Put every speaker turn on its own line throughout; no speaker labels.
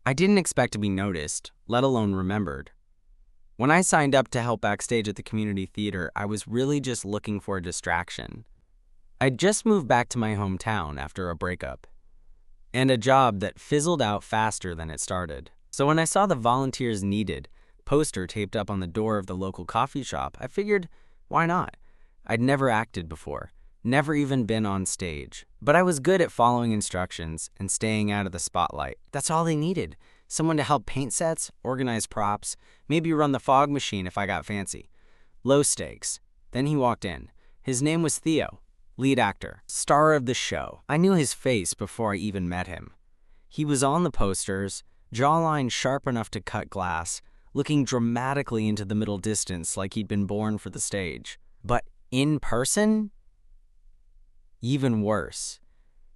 I didn't expect to be noticed, let alone remembered. When I signed up to help backstage at the community theater, I was really just looking for a distraction. I'd just moved back to my hometown after a breakup, and a job that fizzled out faster than it started. So when I saw the volunteers needed poster taped up on the door of the local coffee shop, I figured, why not? I'd never acted before, never even been on stage, but I was good at following instructions and staying out of the spotlight. That's all they needed. Someone to help paint sets, organize props, maybe run the fog machine if I got fancy. Low stakes. Then he walked in. His name was Theo, lead actor, star of the show. I knew his face before I even met him. He was on the posters, jawline sharp enough to cut glass, looking dramatically into the middle distance like he'd been born for the stage. But in person? Even worse.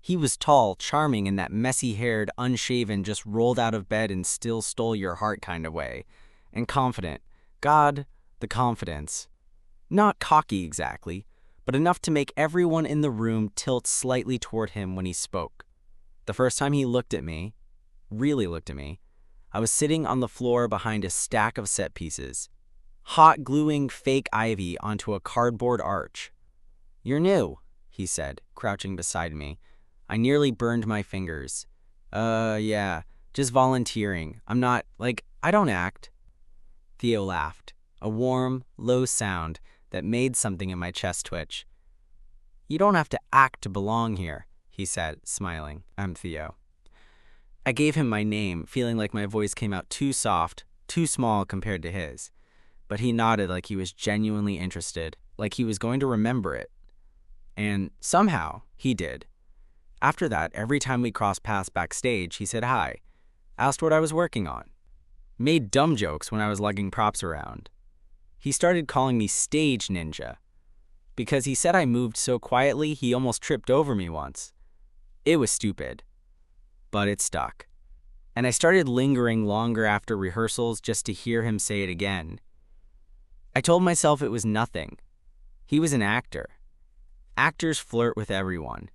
He was tall, charming in that messy-haired, unshaven, just rolled out of bed and still stole your heart kind of way. And confident. God, the confidence. Not cocky exactly, but enough to make everyone in the room tilt slightly toward him when he spoke. The first time he looked at me, really looked at me, I was sitting on the floor behind a stack of set pieces, hot gluing fake ivy onto a cardboard arch. "You're new," he said, crouching beside me. I nearly burned my fingers. Yeah, just volunteering. I don't act." Theo laughed, a warm, low sound that made something in my chest twitch. "You don't have to act to belong here," he said, smiling. "I'm Theo." I gave him my name, feeling like my voice came out too soft, too small compared to his. But he nodded like he was genuinely interested, like he was going to remember it. And somehow, he did. After that, every time we crossed paths backstage, he said hi, asked what I was working on, made dumb jokes when I was lugging props around. He started calling me Stage Ninja, because he said I moved so quietly he almost tripped over me once. It was stupid, but it stuck. And I started lingering longer after rehearsals just to hear him say it again. I told myself it was nothing. He was an actor. Actors flirt with everyone.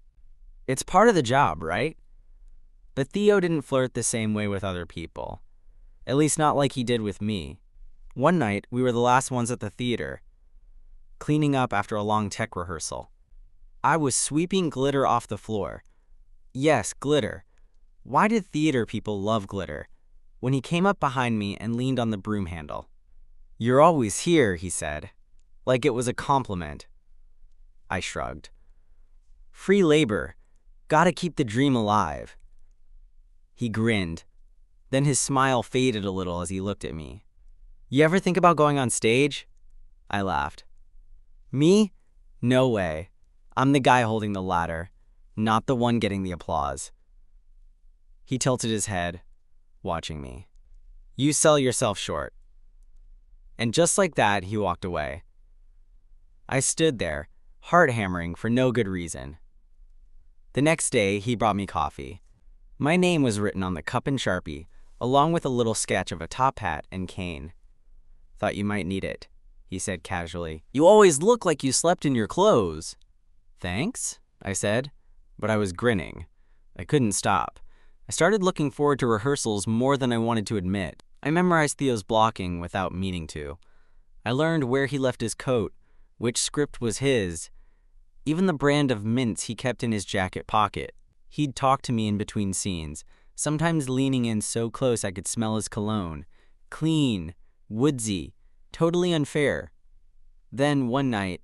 It's part of the job, right? But Theo didn't flirt the same way with other people. At least not like he did with me. One night, we were the last ones at the theater, cleaning up after a long tech rehearsal. I was sweeping glitter off the floor. Yes, glitter. Why did theater people love glitter? When he came up behind me and leaned on the broom handle. "You're always here," he said, like it was a compliment. I shrugged. "Free labor. Gotta keep the dream alive." He grinned. Then his smile faded a little as he looked at me. "You ever think about going on stage?" I laughed. "Me? No way. I'm the guy holding the ladder, not the one getting the applause." He tilted his head, watching me. "You sell yourself short." And just like that, he walked away. I stood there, heart hammering for no good reason. The next day, he brought me coffee. My name was written on the cup in Sharpie, along with a little sketch of a top hat and cane. "Thought you might need it," he said casually. "You always look like you slept in your clothes." "Thanks," I said, but I was grinning. I couldn't stop. I started looking forward to rehearsals more than I wanted to admit. I memorized Theo's blocking without meaning to. I learned where he left his coat, which script was his, even the brand of mints he kept in his jacket pocket. He'd talk to me in between scenes, sometimes leaning in so close I could smell his cologne. Clean, woodsy, totally unfair. Then one night,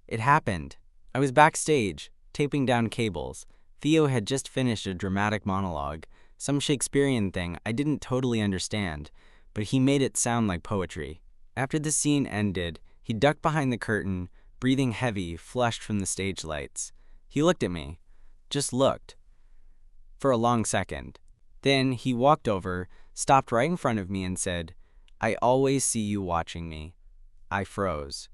it happened. I was backstage, taping down cables. Theo had just finished a dramatic monologue, some Shakespearean thing I didn't totally understand, but he made it sound like poetry. After the scene ended, he ducked behind the curtain, breathing heavy, flushed from the stage lights. He looked at me, just looked, for a long second. Then he walked over, stopped right in front of me and said, "I always see you watching me." I froze.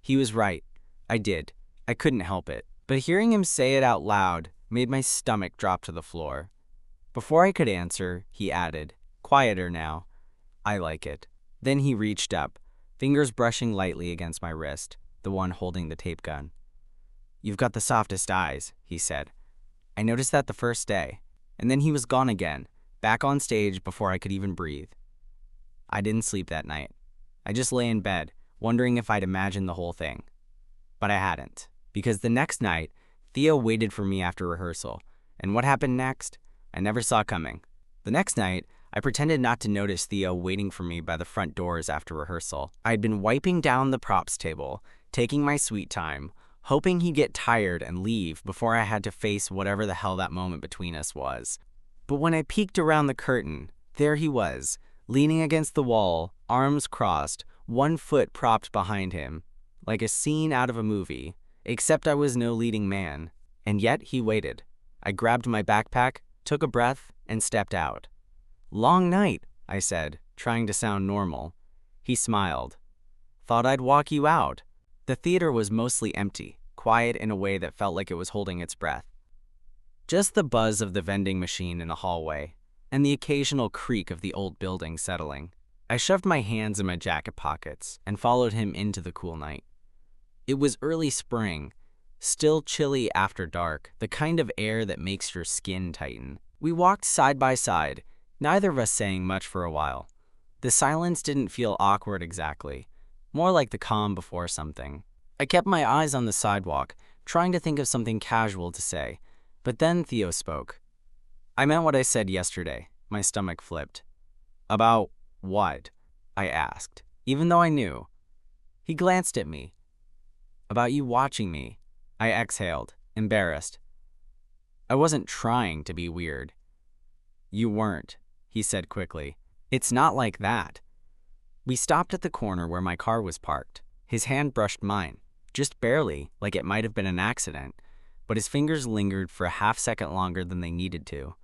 He was right. I did. I couldn't help it. But hearing him say it out loud made my stomach drop to the floor. Before I could answer, he added, quieter now, "I like it." Then he reached up, fingers brushing lightly against my wrist, the one holding the tape gun. "You've got the softest eyes," he said. I noticed that the first day, and then he was gone again, back on stage before I could even breathe. I didn't sleep that night. I just lay in bed, wondering if I'd imagined the whole thing. But I hadn't, because the next night, Theo waited for me after rehearsal, and what happened next, I never saw coming. The next night, I pretended not to notice Theo waiting for me by the front doors after rehearsal. I had been wiping down the props table, taking my sweet time, hoping he'd get tired and leave before I had to face whatever the hell that moment between us was. But when I peeked around the curtain, there he was, leaning against the wall, arms crossed, one foot propped behind him, like a scene out of a movie, except I was no leading man. And yet he waited. I grabbed my backpack, took a breath, and stepped out. "Long night," I said, trying to sound normal. He smiled. "Thought I'd walk you out." The theater was mostly empty, quiet in a way that felt like it was holding its breath. Just the buzz of the vending machine in the hallway, and the occasional creak of the old building settling. I shoved my hands in my jacket pockets and followed him into the cool night. It was early spring, still chilly after dark, the kind of air that makes your skin tighten. We walked side by side, neither of us saying much for a while. The silence didn't feel awkward exactly, more like the calm before something. I kept my eyes on the sidewalk, trying to think of something casual to say, but then Theo spoke. "I meant what I said yesterday." My stomach flipped. "About what?" I asked, even though I knew. He glanced at me. "About you watching me." I exhaled, embarrassed. I wasn't trying to be weird. "You weren't," he said quickly. "It's not like that." We stopped at the corner where my car was parked. His hand brushed mine, just barely, like it might have been an accident, but his fingers lingered for a half-second longer than they needed to.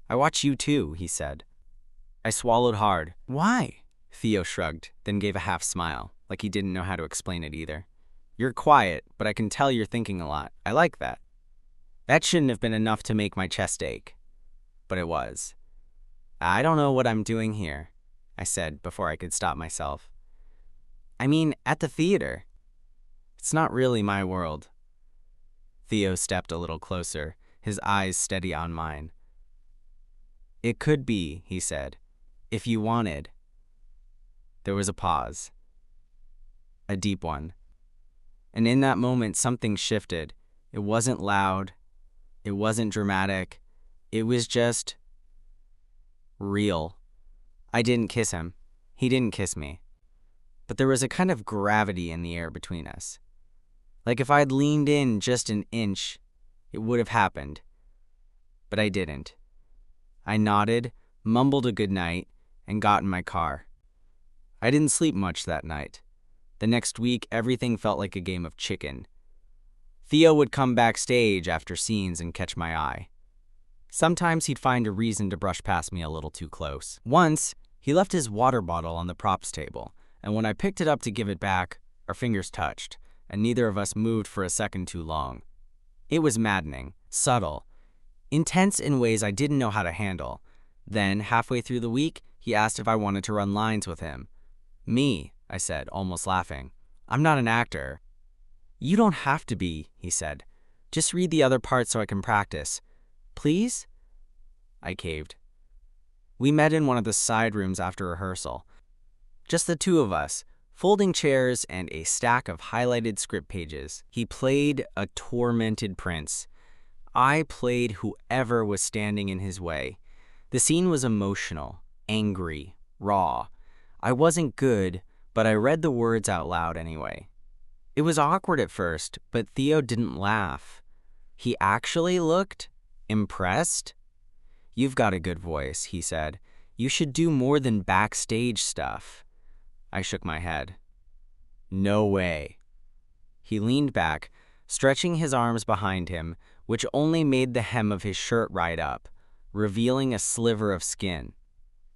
"I watch you too," he said. I swallowed hard. "Why?" Theo shrugged, then gave a half smile, like he didn't know how to explain it either. "You're quiet, but I can tell you're thinking a lot. I like that." That shouldn't have been enough to make my chest ache, but it was. "I don't know what I'm doing here," I said before I could stop myself. "I mean, at the theater. It's not really my world." Theo stepped a little closer, his eyes steady on mine. "It could be," he said, "if you wanted." There was a pause. A deep one. And in that moment, something shifted. It wasn't loud. It wasn't dramatic. It was just real. I didn't kiss him. He didn't kiss me. But there was a kind of gravity in the air between us. Like if I'd leaned in just an inch, it would have happened. But I didn't. I nodded, mumbled a good night, and got in my car. I didn't sleep much that night. The next week, everything felt like a game of chicken. Theo would come backstage after scenes and catch my eye. Sometimes he'd find a reason to brush past me a little too close. Once, he left his water bottle on the props table, and when I picked it up to give it back, our fingers touched, and neither of us moved for a second too long. It was maddening, subtle, intense in ways I didn't know how to handle. Then, halfway through the week, he asked if I wanted to run lines with him. "Me," I said, almost laughing. "I'm not an actor." "You don't have to be," he said. "Just read the other parts so I can practice. Please?" I caved. We met in one of the side rooms after rehearsal. Just the two of us, folding chairs and a stack of highlighted script pages. He played a tormented prince. I played whoever was standing in his way. The scene was emotional, angry, raw. I wasn't good, but I read the words out loud anyway. It was awkward at first, but Theo didn't laugh. He actually looked impressed. "You've got a good voice," he said. "You should do more than backstage stuff." I shook my head. "No way." He leaned back, stretching his arms behind him, which only made the hem of his shirt ride up, revealing a sliver of skin.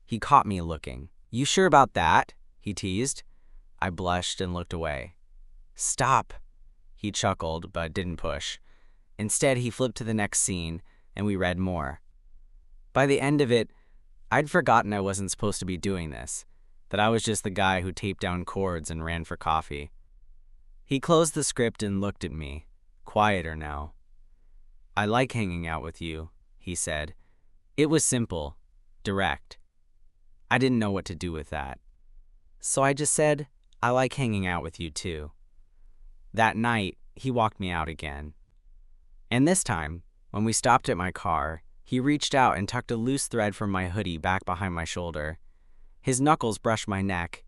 He caught me looking. "You sure about that?" he teased. I blushed and looked away. "Stop." He chuckled, but didn't push. Instead, he flipped to the next scene, and we read more. By the end of it, I'd forgotten I wasn't supposed to be doing this, that I was just the guy who taped down chords and ran for coffee. He closed the script and looked at me, quieter now. "I like hanging out with you," he said. It was simple, direct. I didn't know what to do with that. So I just said, I like hanging out with you too. That night, he walked me out again. And this time, when we stopped at my car, he reached out and tucked a loose thread from my hoodie back behind my shoulder. His knuckles brushed my neck.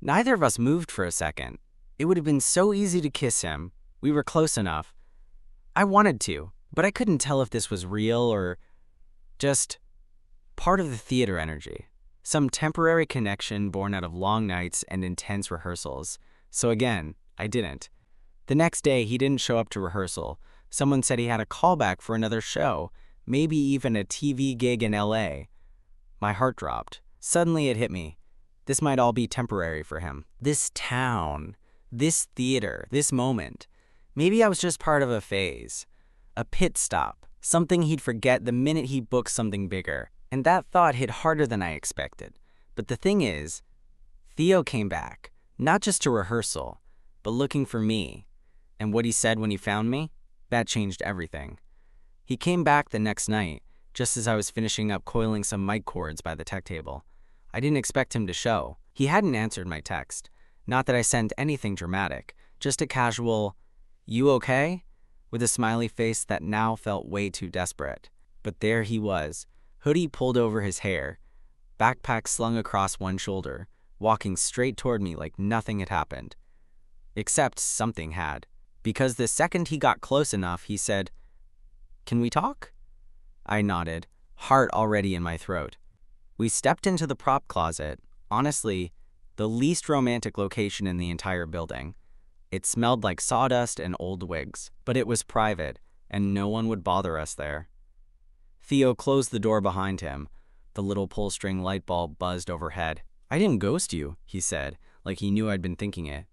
Neither of us moved for a second. It would have been so easy to kiss him. We were close enough. I wanted to, but I couldn't tell if this was real or just part of the theater energy. Some temporary connection born out of long nights and intense rehearsals. So again, I didn't. The next day, he didn't show up to rehearsal. Someone said he had a callback for another show, maybe even a TV gig in LA. My heart dropped. Suddenly it hit me. This might all be temporary for him. This town, this theater, this moment. Maybe I was just part of a phase, a pit stop, something he'd forget the minute he booked something bigger. And that thought hit harder than I expected. But the thing is, Theo came back, not just to rehearsal, but looking for me. And what he said when he found me, that changed everything. He came back the next night, just as I was finishing up coiling some mic cords by the tech table. I didn't expect him to show. He hadn't answered my text. Not that I sent anything dramatic, just a casual, "You okay?" with a smiley face that now felt way too desperate. But there he was, hoodie pulled over his hair, backpack slung across one shoulder, walking straight toward me like nothing had happened. Except something had. Because the second he got close enough, he said, "Can we talk?" I nodded, heart already in my throat. We stepped into the prop closet, honestly, the least romantic location in the entire building. It smelled like sawdust and old wigs, but it was private, and no one would bother us there. Theo closed the door behind him. The little pull-string light bulb buzzed overhead. "I didn't ghost you," he said, like he knew I'd been thinking it.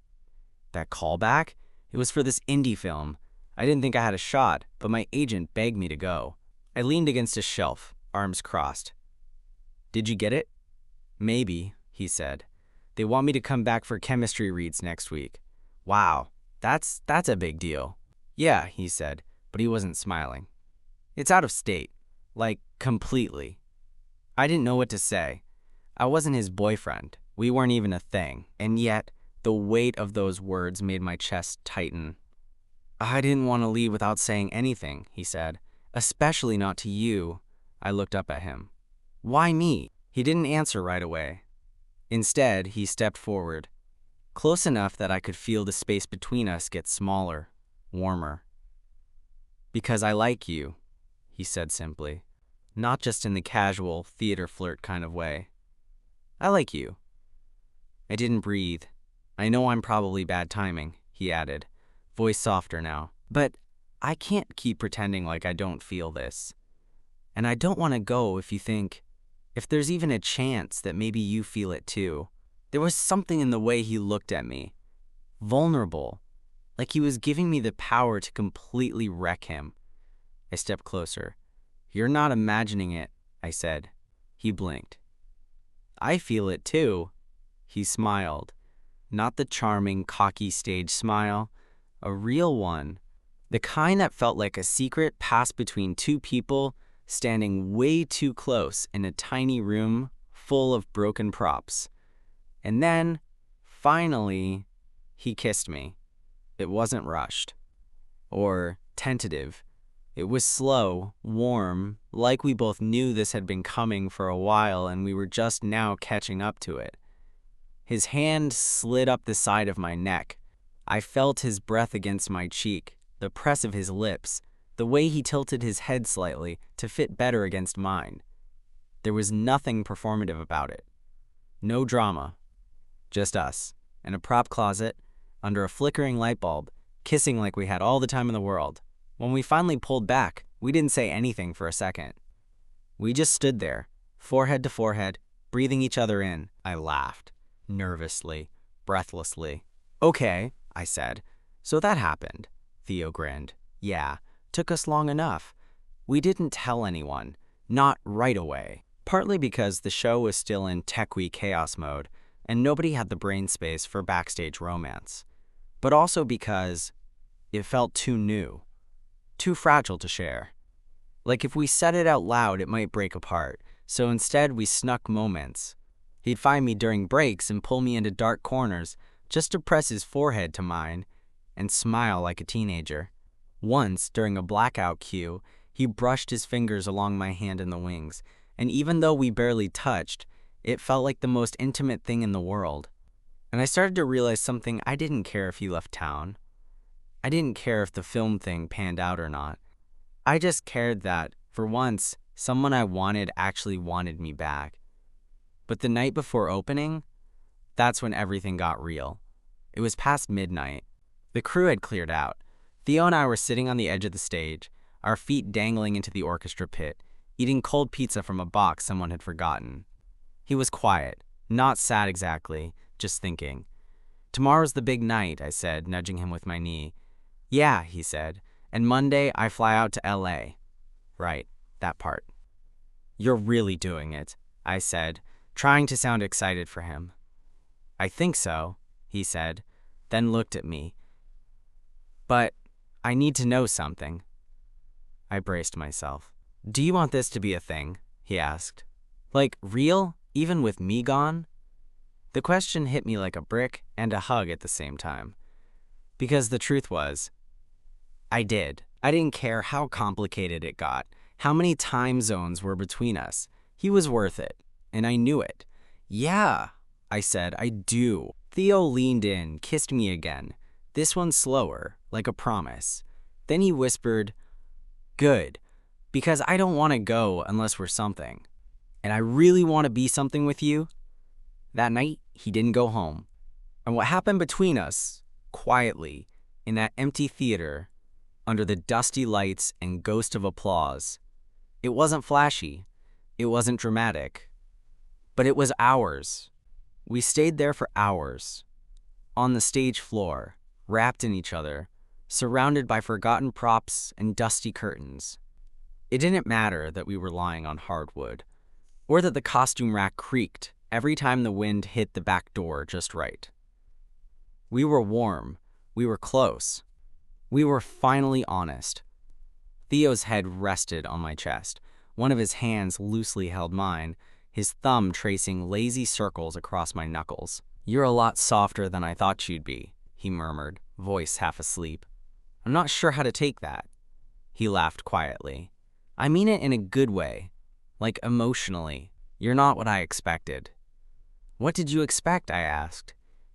"That callback? It was for this indie film. I didn't think I had a shot, but my agent begged me to go." I leaned against a shelf, arms crossed. "Did you get it?" "Maybe," he said. "They want me to come back for chemistry reads next week." "Wow, that's a big deal." "Yeah," he said, but he wasn't smiling. "It's out of state. Like, completely." I didn't know what to say. I wasn't his boyfriend. We weren't even a thing. And yet, the weight of those words made my chest tighten. "I didn't want to leave without saying anything," he said. "Especially not to you." I looked up at him. "Why me?" He didn't answer right away. Instead, he stepped forward, close enough that I could feel the space between us get smaller, warmer. "Because I like you," he said simply, not just in the casual theater flirt kind of way. "I like you." I didn't breathe. "I know I'm probably bad timing," he added, voice softer now. "But I can't keep pretending like I don't feel this. And I don't want to go if there's even a chance that maybe you feel it too." There was something in the way he looked at me. Vulnerable. Like he was giving me the power to completely wreck him. I stepped closer. "You're not imagining it," I said. He blinked. "I feel it too." He smiled. Not the charming, cocky stage smile. A real one. The kind that felt like a secret passed between two people standing way too close in a tiny room full of broken props. And then, finally, he kissed me. It wasn't rushed or tentative. It was slow, warm, like we both knew this had been coming for a while and we were just now catching up to it. His hand slid up the side of my neck. I felt his breath against my cheek, the press of his lips, the way he tilted his head slightly to fit better against mine. There was nothing performative about it. No drama. Just us, in a prop closet, under a flickering light bulb, kissing like we had all the time in the world. When we finally pulled back, we didn't say anything for a second. We just stood there, forehead to forehead, breathing each other in. I laughed, nervously, breathlessly. "Okay," I said. "So that happened." Theo grinned. "Yeah, took us long enough. We didn't tell anyone, not right away. Partly because the show was still in tech-wee chaos mode, and nobody had the brain space for backstage romance. But also because it felt too new, too fragile to share. Like if we said it out loud, it might break apart. so instead we snuck moments. He'd find me during breaks and pull me into dark corners just to press his forehead to mine and smile like a teenager. Once, during a blackout cue, he brushed his fingers along my hand in the wings, and even though we barely touched, it felt like the most intimate thing in the world. And I started to realize something. I didn't care if he left town. I didn't care if the film thing panned out or not. I just cared that, for once, someone I wanted actually wanted me back. But the night before opening, that's when everything got real. It was past midnight. The crew had cleared out. Theo and I were sitting on the edge of the stage, our feet dangling into the orchestra pit, eating cold pizza from a box someone had forgotten. He was quiet, not sad exactly, just thinking. "Tomorrow's the big night," I said, nudging him with my knee. "Yeah," he said, "and Monday I fly out to LA. Right, that part. "You're really doing it," I said, trying to sound excited for him. "I think so," he said, then looked at me. "But I need to know something." I braced myself. "Do you want this to be a thing?" he asked. "Like, real, even with me gone?" The question hit me like a brick and a hug at the same time. Because the truth was, I did. I didn't care how complicated it got, how many time zones were between us. He was worth it, and I knew it. "Yeah," I said, "I do." Theo leaned in, kissed me again. This one slower, like a promise. Then he whispered, "Good, because I don't want to go unless we're something. And I really want to be something with you." That night, he didn't go home. And what happened between us, quietly, in that empty theater, under the dusty lights and ghost of applause, it wasn't flashy, it wasn't dramatic, but it was ours. We stayed there for hours, on the stage floor, wrapped in each other, surrounded by forgotten props and dusty curtains. It didn't matter that we were lying on hardwood, or that the costume rack creaked every time the wind hit the back door just right. We were warm, we were close, we were finally honest. Theo's head rested on my chest. One of his hands loosely held mine, his thumb tracing lazy circles across my knuckles. "You're a lot softer than I thought you'd be," he murmured, voice half asleep. "I'm not sure how to take that." He laughed quietly. "I mean it in a good way, like emotionally. You're not what I expected." "What did you expect?" I asked.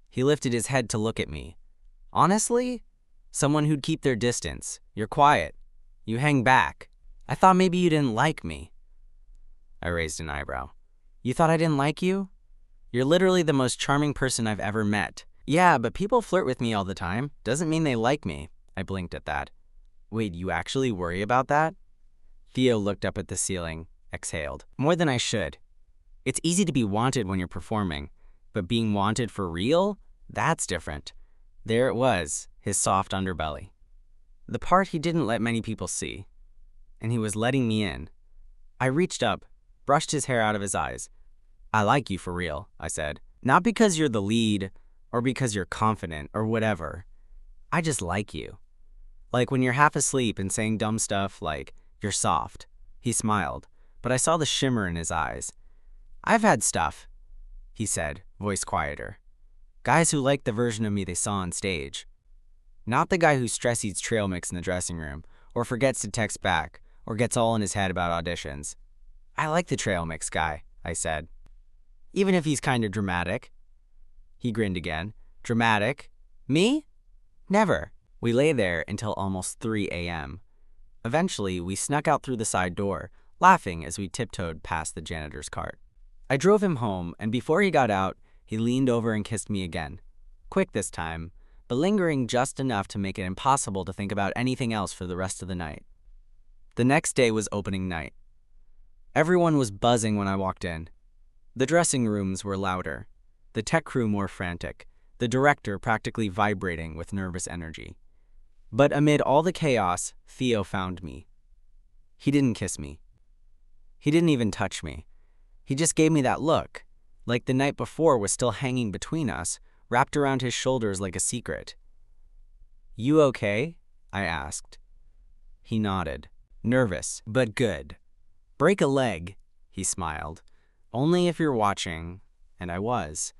He lifted his head to look at me. "Honestly? Someone who'd keep their distance. You're quiet. You hang back. I thought maybe you didn't like me." I raised an eyebrow. "You thought I didn't like you? You're literally the most charming person I've ever met." "Yeah, but people flirt with me all the time. Doesn't mean they like me." I blinked at that. "Wait, you actually worry about that?" Theo looked up at the ceiling, exhaled. "More than I should. It's easy to be wanted when you're performing, but being wanted for real? That's different." There it was, his soft underbelly. The part he didn't let many people see. And he was letting me in. I reached up, brushed his hair out of his eyes. "I like you for real," I said. "Not because you're the lead, or because you're confident, or whatever. I just like you. Like when you're half asleep and saying dumb stuff like, 'You're soft.'" He smiled, but I saw the shimmer in his eyes. "I've had stuff," he said, voice quieter. "Guys who like the version of me they saw on stage. Not the guy who stress eats trail mix in the dressing room, or forgets to text back, or gets all in his head about auditions. I like the trail mix guy," I said. "Even if he's kind of dramatic." He grinned again. "Dramatic? Me? Never." We lay there until almost 3 a.m. Eventually, we snuck out through the side door, laughing as we tiptoed past the janitor's cart. I drove him home, and before he got out, he leaned over and kissed me again. Quick this time, but lingering just enough to make it impossible to think about anything else for the rest of the night. The next day was opening night. Everyone was buzzing when I walked in. The dressing rooms were louder, the tech crew more frantic, the director practically vibrating with nervous energy. But amid all the chaos, Theo found me. He didn't kiss me. He didn't even touch me. He just gave me that look, like the night before was still hanging between us, wrapped around his shoulders like a secret. "You okay?" I asked. He nodded, nervous, but good. "Break a leg," he smiled. Only if you're watching, and I was.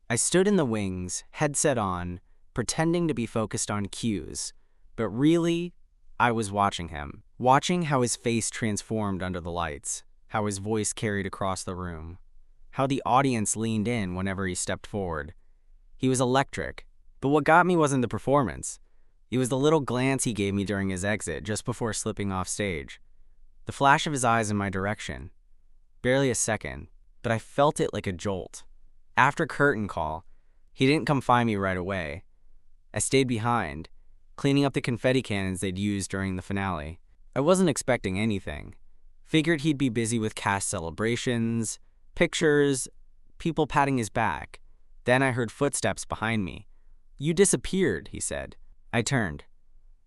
I stood in the wings, headset on, pretending to be focused on cues, but really, I was watching him. Watching how his face transformed under the lights, how his voice carried across the room, how the audience leaned in whenever he stepped forward. He was electric, but what got me wasn't the performance. It was the little glance he gave me during his exit, just before slipping off stage. The flash of his eyes in my direction. Barely a second, but I felt it like a jolt. After curtain call, he didn't come find me right away. I stayed behind, cleaning up the confetti cannons they'd used during the finale. I wasn't expecting anything. Figured he'd be busy with cast celebrations, pictures, people patting his back. Then I heard footsteps behind me. "You disappeared," he said. I turned.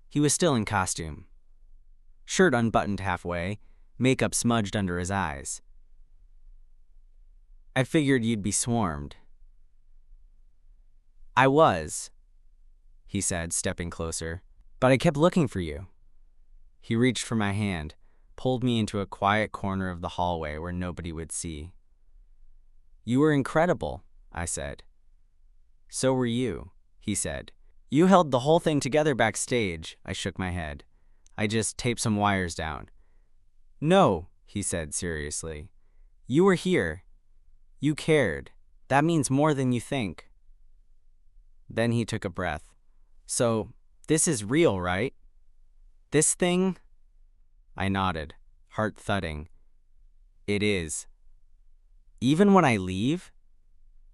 He was still in costume. Shirt unbuttoned halfway, makeup smudged under his eyes. "I figured you'd be swarmed." "I was," he said, stepping closer. "But I kept looking for you." He reached for my hand, pulled me into a quiet corner of the hallway where nobody would see. "You were incredible," I said. "So were you," he said. "You held the whole thing together backstage." I shook my head. "I just taped some wires down." "No," he said seriously. "You were here. You cared. That means more than you think." Then he took a breath. "So, this is real, right? This thing?" I nodded, heart thudding. "It is." "Even when I leave?"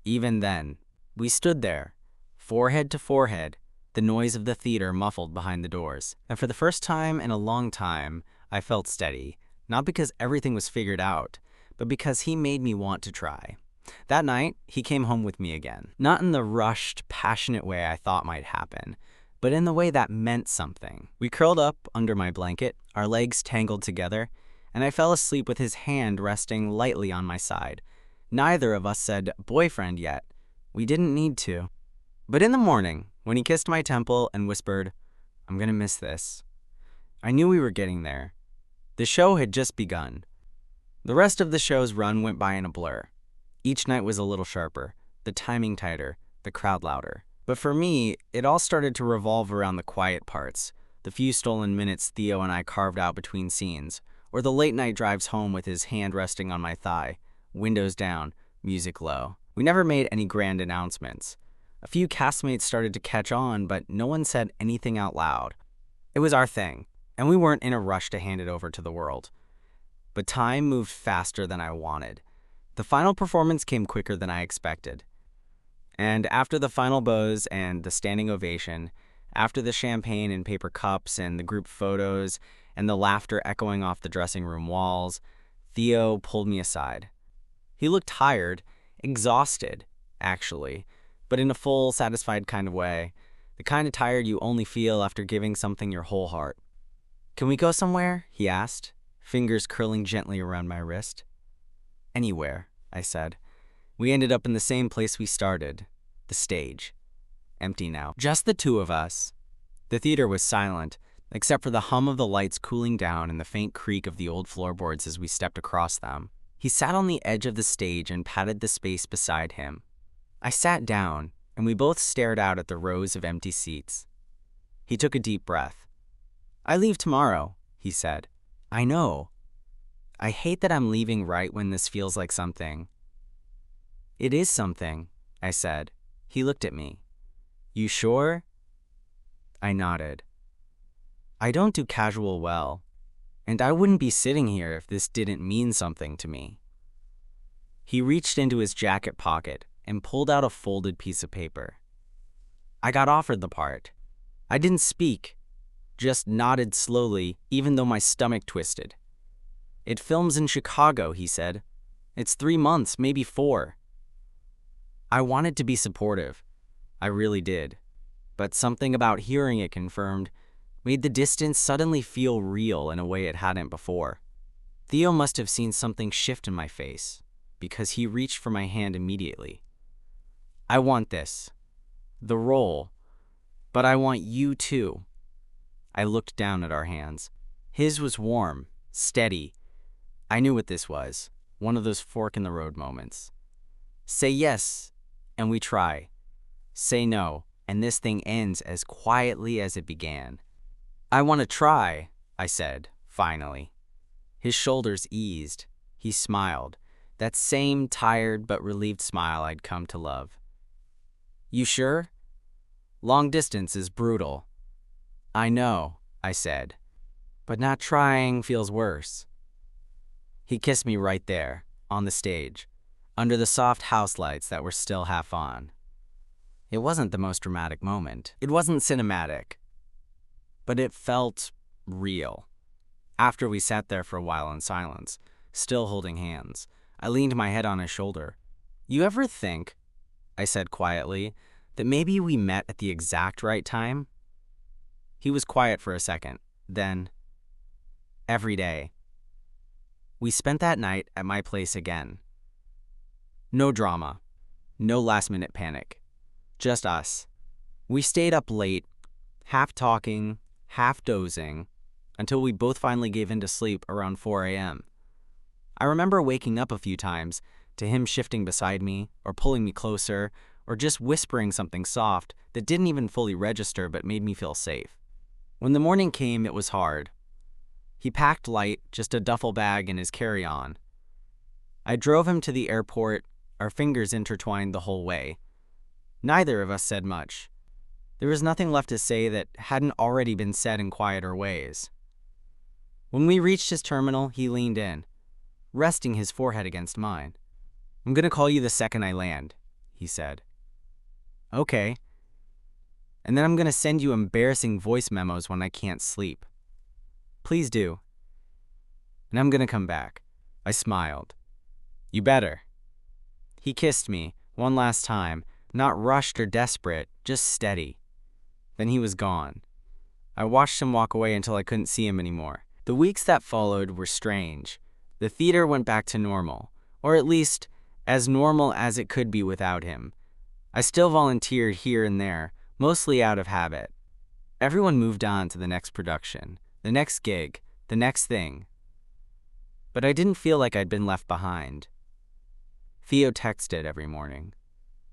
"Even then." We stood there, forehead to forehead, the noise of the theater muffled behind the doors. And for the first time in a long time, I felt steady, not because everything was figured out, but because he made me want to try. That night, he came home with me again. Not in the rushed, passionate way I thought might happen, but in the way that meant something. We curled up under my blanket, our legs tangled together, and I fell asleep with his hand resting lightly on my side. Neither of us said boyfriend yet. We didn't need to. But in the morning, when he kissed my temple and whispered, "I'm gonna miss this," I knew we were getting there. The show had just begun. The rest of the show's run went by in a blur. Each night was a little sharper, the timing tighter, the crowd louder. But for me, it all started to revolve around the quiet parts, the few stolen minutes Theo and I carved out between scenes, or the late-night drives home with his hand resting on my thigh, windows down, music low. We never made any grand announcements. A few castmates started to catch on, but no one said anything out loud. It was our thing, and we weren't in a rush to hand it over to the world. But time moved faster than I wanted. The final performance came quicker than I expected. And after the final bows and the standing ovation, after the champagne and paper cups and the group photos and the laughter echoing off the dressing room walls, Theo pulled me aside. He looked tired, exhausted, actually, but in a full, satisfied kind of way, the kind of tired you only feel after giving something your whole heart. "Can we go somewhere?" he asked, fingers curling gently around my wrist. "Anywhere," I said. We ended up in the same place we started, the stage. Empty now. Just the two of us. The theater was silent, except for the hum of the lights cooling down and the faint creak of the old floorboards as we stepped across them. He sat on the edge of the stage and patted the space beside him. I sat down, and we both stared out at the rows of empty seats. He took a deep breath. "I leave tomorrow," he said. "I know. I hate that I'm leaving right when this feels like something." "It is something," I said. He looked at me. "You sure?" I nodded. "I don't do casual well, and I wouldn't be sitting here if this didn't mean something to me." He reached into his jacket pocket and pulled out a folded piece of paper. I got offered the part. I didn't speak, just nodded slowly, even though my stomach twisted. "It films in Chicago," he said. "It's 3 months, maybe 4. I wanted to be supportive. I really did. But something about hearing it confirmed made the distance suddenly feel real in a way it hadn't before. Theo must have seen something shift in my face, because he reached for my hand immediately. "I want this. The role. But I want you too." I looked down at our hands. His was warm, steady. I knew what this was. one of those fork-in-the-road moments. Say yes, and we try. Say no, and this thing ends as quietly as it began. I want to try, I said, finally. His shoulders eased. He smiled, that same tired but relieved smile I'd come to love. You sure? Long distance is brutal. I know, I said, but not trying feels worse. He kissed me right there, on the stage, under the soft house lights that were still half on. It wasn't the most dramatic moment. It wasn't cinematic, but it felt real. After we sat there for a while in silence, still holding hands, I leaned my head on his shoulder. You ever think, I said quietly, that maybe we met at the exact right time? He was quiet for a second, then, every day. We spent that night at my place again. No drama, no last-minute panic, just us. We stayed up late, half talking, half dozing, until we both finally gave in to sleep around 4 a.m. I remember waking up a few times to him shifting beside me, or pulling me closer, or just whispering something soft that didn't even fully register but made me feel safe. When the morning came, it was hard. He packed light, just a duffel bag and his carry-on. I drove him to the airport, our fingers intertwined the whole way. Neither of us said much. There was nothing left to say that hadn't already been said in quieter ways. When we reached his terminal, he leaned in, resting his forehead against mine. I'm gonna call you the second I land, he said. Okay. And then I'm gonna send you embarrassing voice memos when I can't sleep. Please do. And I'm gonna come back. I smiled. You better. He kissed me, one last time, not rushed or desperate, just steady. Then he was gone. I watched him walk away until I couldn't see him anymore. The weeks that followed were strange. The theater went back to normal, or at least as normal as it could be without him. I still volunteered here and there, mostly out of habit. Everyone moved on to the next production, the next gig, the next thing. But I didn't feel like I'd been left behind. Theo texted every morning,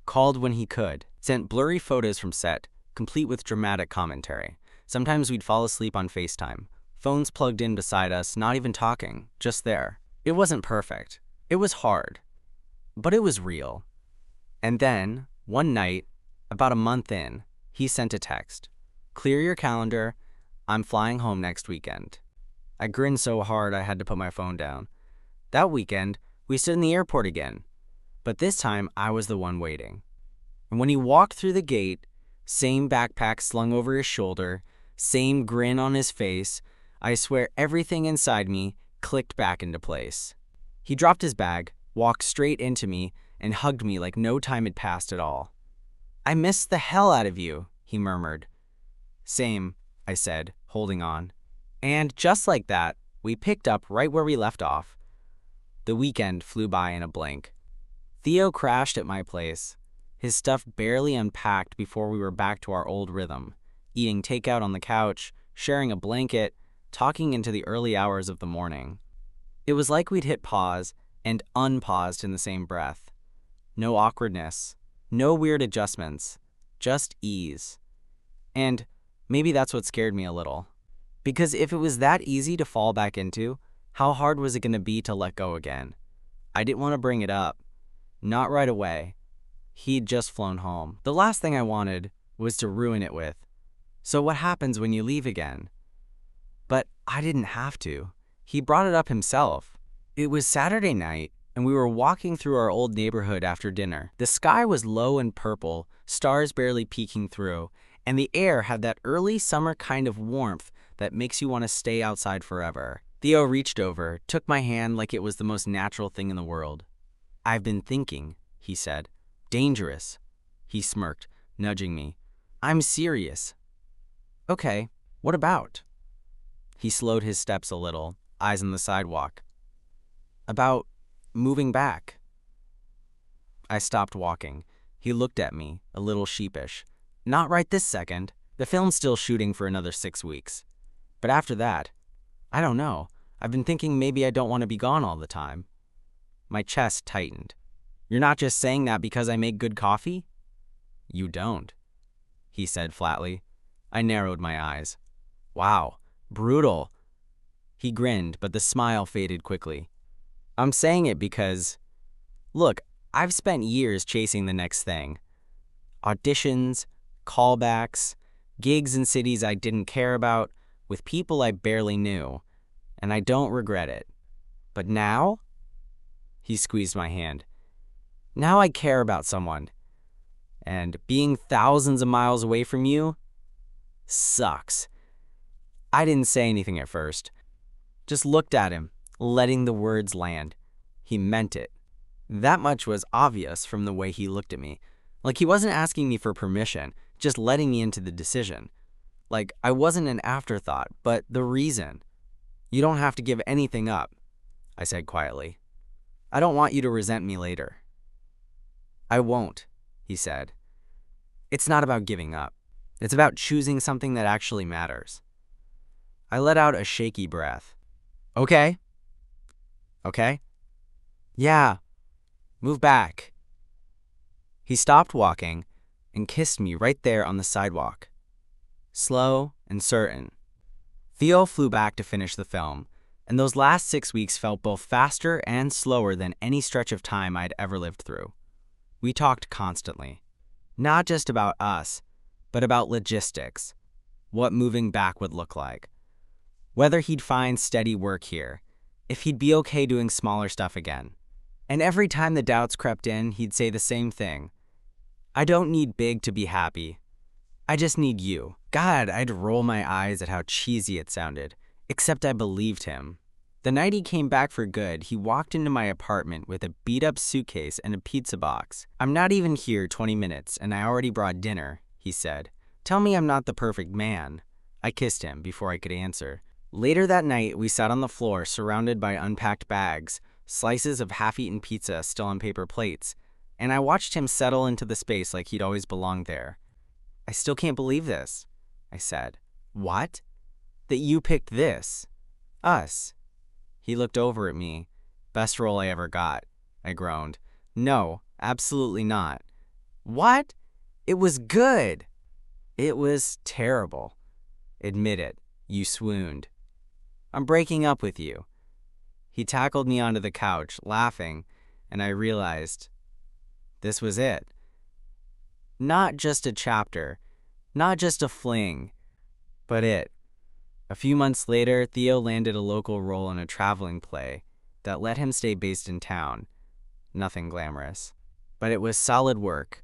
called when he could, sent blurry photos from set, complete with dramatic commentary. Sometimes we'd fall asleep on FaceTime, phones plugged in beside us, not even talking, just there. It wasn't perfect. It was hard. But it was real. And then, one night, about a month in, he sent a text. Clear your calendar. I'm flying home next weekend. I grinned so hard I had to put my phone down. That weekend, we stood in the airport again. But this time, I was the one waiting. And when he walked through the gate, same backpack slung over his shoulder, same grin on his face, I swear everything inside me clicked back into place. He dropped his bag, walked straight into me, and hugged me like no time had passed at all. I missed the hell out of you, he murmured. Same, I said, holding on. And just like that, we picked up right where we left off. The weekend flew by in a blink. Theo crashed at my place, his stuff barely unpacked before we were back to our old rhythm, eating takeout on the couch, sharing a blanket, talking into the early hours of the morning. It was like we'd hit pause and unpaused in the same breath. No awkwardness, no weird adjustments, just ease. And maybe that's what scared me a little. Because if it was that easy to fall back into, how hard was it going to be to let go again? I didn't want to bring it up. Not right away. He'd just flown home. The last thing I wanted was to ruin it with, so what happens when you leave again? But I didn't have to. He brought it up himself. It was Saturday night, and we were walking through our old neighborhood after dinner. The sky was low and purple, stars barely peeking through, and the air had that early summer kind of warmth that makes you want to stay outside forever. Theo reached over, took my hand like it was the most natural thing in the world. I've been thinking, he said. Dangerous. He smirked, nudging me. I'm serious. Okay, what about? He slowed his steps a little, eyes on the sidewalk. About moving back. I stopped walking. He looked at me, a little sheepish. Not right this second. The film's still shooting for another 6 weeks. But after that, I don't know. I've been thinking maybe I don't want to be gone all the time. My chest tightened. You're not just saying that because I make good coffee? You don't, he said flatly. I narrowed my eyes. Wow, brutal. He grinned, but the smile faded quickly. I'm saying it because, look, I've spent years chasing the next thing. Auditions, callbacks, gigs in cities I didn't care about, with people I barely knew, and I don't regret it. But now? He squeezed my hand. Now I care about someone. And being thousands of miles away from you sucks. I didn't say anything at first. Just looked at him, letting the words land. He meant it. That much was obvious from the way he looked at me. Like he wasn't asking me for permission, just letting me into the decision. Like I wasn't an afterthought, but the reason. You don't have to give anything up, I said quietly. I don't want you to resent me later. I won't, he said. It's not about giving up. It's about choosing something that actually matters. I let out a shaky breath. Okay? Okay? Yeah. Move back. He stopped walking and kissed me right there on the sidewalk. Slow and certain. Theo flew back to finish the film, and those last 6 weeks felt both faster and slower than any stretch of time I'd ever lived through. We talked constantly. Not just about us, but about logistics. What moving back would look like. Whether he'd find steady work here. If he'd be okay doing smaller stuff again. And every time the doubts crept in, he'd say the same thing. I don't need big to be happy. I just need you. God, I'd roll my eyes at how cheesy it sounded. Except I believed him. The night he came back for good, he walked into my apartment with a beat-up suitcase and a pizza box. I'm not even here 20 minutes, and I already brought dinner, he said. Tell me I'm not the perfect man. I kissed him before I could answer. Later that night, we sat on the floor surrounded by unpacked bags, slices of half-eaten pizza still on paper plates, and I watched him settle into the space like he'd always belonged there. I still can't believe this, I said. What? That you picked this. Us. He looked over at me. Best role I ever got, I groaned. No, absolutely not. What? It was good. It was terrible. Admit it, you swooned. I'm breaking up with you. He tackled me onto the couch, laughing, and I realized this was it. Not just a chapter, not just a fling, but it. A few months later, Theo landed a local role in a traveling play that let him stay based in town. Nothing glamorous. But it was solid work,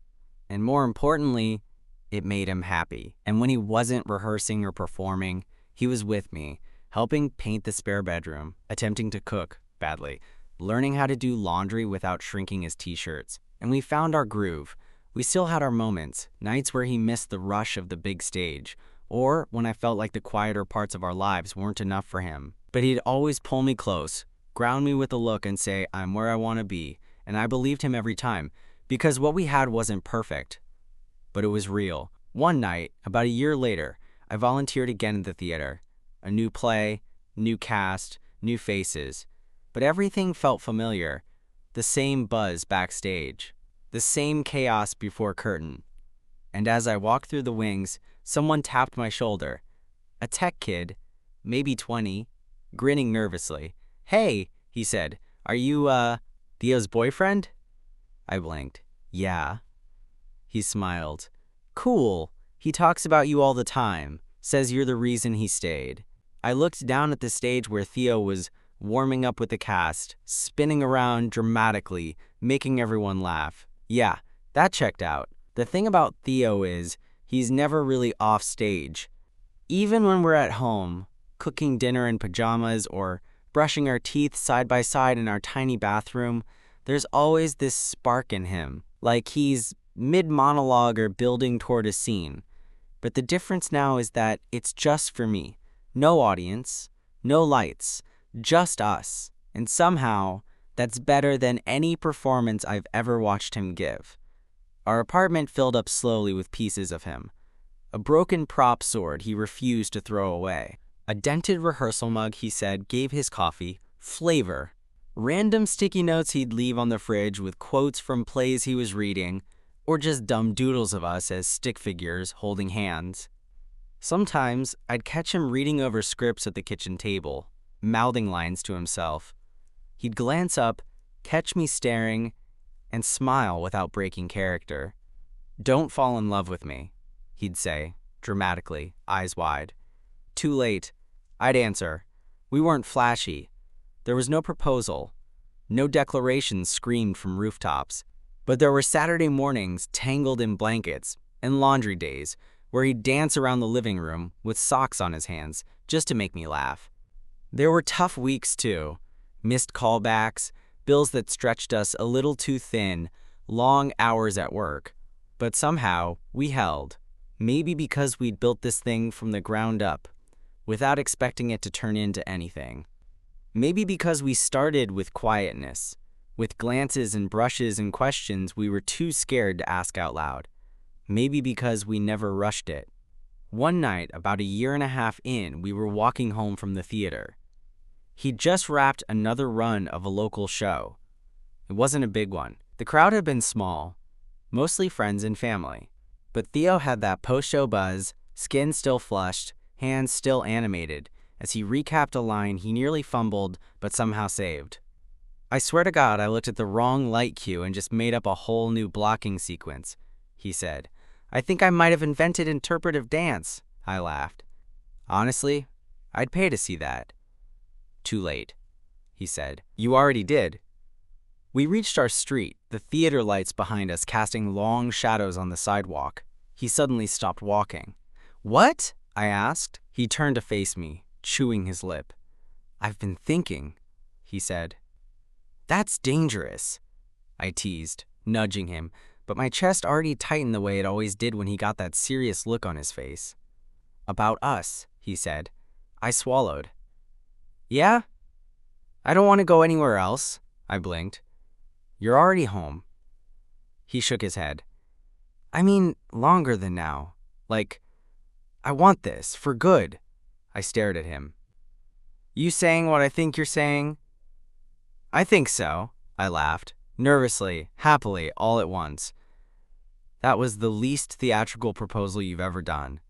and more importantly, it made him happy. And when he wasn't rehearsing or performing, he was with me, helping paint the spare bedroom, attempting to cook, badly, learning how to do laundry without shrinking his t-shirts. And we found our groove. We still had our moments, nights where he missed the rush of the big stage, or when I felt like the quieter parts of our lives weren't enough for him. But he'd always pull me close, ground me with a look and say, I'm where I want to be, and I believed him every time, because what we had wasn't perfect, but it was real. One night, about a year later, I volunteered again at the theater. A new play, new cast, new faces, but everything felt familiar. The same buzz backstage, the same chaos before curtain. And as I walked through the wings, someone tapped my shoulder. A tech kid, maybe 20, grinning nervously. Hey, he said, are you, Theo's boyfriend? I blinked. Yeah. He smiled. Cool. He talks about you all the time. Says you're the reason he stayed. I looked down at the stage where Theo was warming up with the cast, spinning around dramatically, making everyone laugh. Yeah, that checked out. The thing about Theo is, he's never really off stage. Even when we're at home, cooking dinner in pajamas or brushing our teeth side by side in our tiny bathroom, there's always this spark in him, like he's mid-monologue or building toward a scene. But the difference now is that it's just for me. No audience, no lights, just us. And somehow, that's better than any performance I've ever watched him give. Our apartment filled up slowly with pieces of him. A broken prop sword he refused to throw away. A dented rehearsal mug he said gave his coffee flavor. Random sticky notes he'd leave on the fridge with quotes from plays he was reading, or just dumb doodles of us as stick figures holding hands. Sometimes I'd catch him reading over scripts at the kitchen table, mouthing lines to himself. He'd glance up, catch me staring, and smile without breaking character. "Don't fall in love with me," he'd say, dramatically, eyes wide. "Too late." I'd answer. We weren't flashy. There was no proposal. No declarations screamed from rooftops. But there were Saturday mornings tangled in blankets and laundry days where he'd dance around the living room with socks on his hands just to make me laugh. There were tough weeks too. Missed callbacks, bills that stretched us a little too thin, long hours at work. But somehow we held. Maybe because we'd built this thing from the ground up, without expecting it to turn into anything. Maybe because we started with quietness, with glances and brushes and questions we were too scared to ask out loud. Maybe because we never rushed it. One night, about a year and a half in, we were walking home from the theater. He'd just wrapped another run of a local show. It wasn't a big one. The crowd had been small, mostly friends and family. But Theo had that post-show buzz, skin still flushed, hands still animated, as he recapped a line he nearly fumbled but somehow saved. "I swear to God I looked at the wrong light cue and just made up a whole new blocking sequence," he said. "I think I might have invented interpretive dance," I laughed. "Honestly, I'd pay to see that." "Too late," he said. "You already did." We reached our street, the theater lights behind us casting long shadows on the sidewalk. He suddenly stopped walking. "What?" I asked. He turned to face me, chewing his lip. "I've been thinking," he said. "That's dangerous," I teased, nudging him, but my chest already tightened the way it always did when he got that serious look on his face. "About us," he said. I swallowed. "Yeah? I don't want to go anywhere else," I blinked. "You're already home." He shook his head. "I mean, longer than now. Like, I want this, for good." I stared at him. "You saying what I think you're saying?" "I think so," I laughed, nervously, happily, all at once. "That was the least theatrical proposal you've ever done."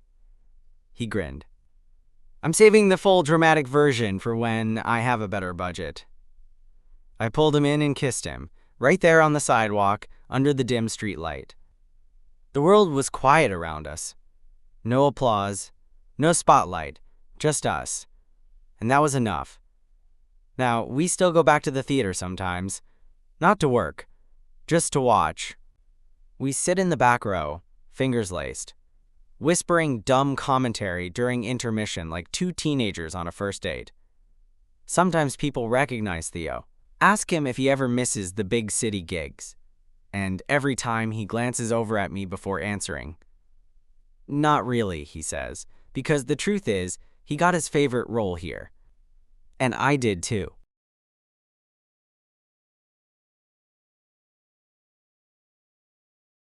He grinned. "I'm saving the full dramatic version for when I have a better budget." I pulled him in and kissed him, right there on the sidewalk, under the dim street light. The world was quiet around us. No applause, no spotlight, just us. And that was enough. Now, we still go back to the theater sometimes. Not to work, just to watch. We sit in the back row, fingers laced, whispering dumb commentary during intermission like two teenagers on a first date. Sometimes people recognize Theo. Ask him if he ever misses the big city gigs. And every time he glances over at me before answering. "Not really," he says, because the truth is, he got his favorite role here. And I did too.